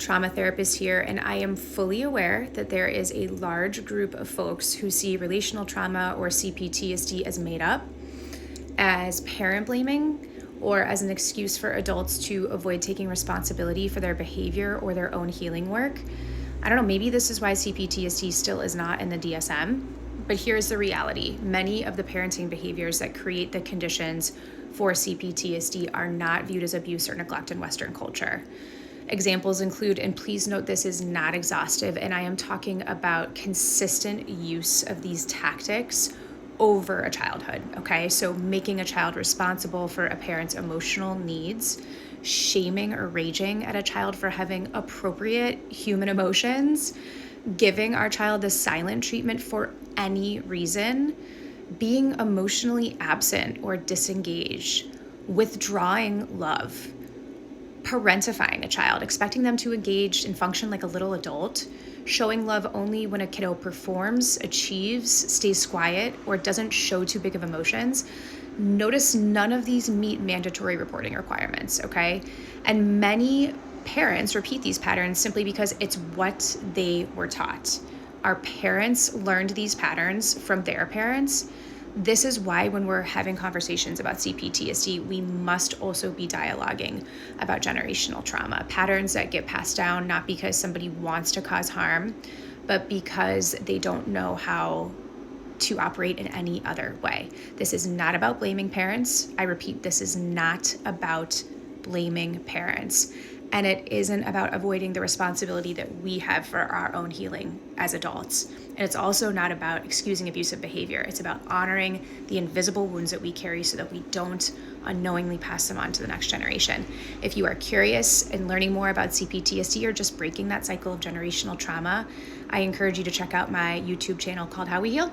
trauma therapist here, and I am fully aware that there is a large group of folks who see relational trauma or CPTSD as made up, as parent blaming, or as an excuse for adults to avoid taking responsibility for their behavior or their own healing work. I don't know, maybe this is why CPTSD still is not in the DSM, but here's the reality. Many of the parenting behaviors that create the conditions for CPTSD are not viewed as abuse or neglect in Western culture. Examples include, and please note this is not exhaustive, and I am talking about consistent use of these tactics over a childhood, okay? So making a child responsible for a parent's emotional needs, shaming or raging at a child for having appropriate human emotions, giving our child the silent treatment for any reason, being emotionally absent or disengaged, withdrawing love, parentifying a child, expecting them to engage and function like a little adult, showing love only when a kiddo performs, achieves, stays quiet, or doesn't show too big of emotions. Notice none of these meet mandatory reporting requirements, okay? And many parents repeat these patterns simply because it's what they were taught. Our parents learned these patterns from their parents. This is why when we're having conversations about CPTSD, we must also be dialoguing about generational trauma, patterns that get passed down not because somebody wants to cause harm, but because they don't know how to operate in any other way. This is not about blaming parents. I repeat, this is not about blaming parents. And it isn't about avoiding the responsibility that we have for our own healing as adults. And it's also not about excusing abusive behavior. It's about honoring the invisible wounds that we carry so that we don't unknowingly pass them on to the next generation. If you are curious and learning more about CPTSD or just breaking that cycle of generational trauma, I encourage you to check out my YouTube channel called How We Heal.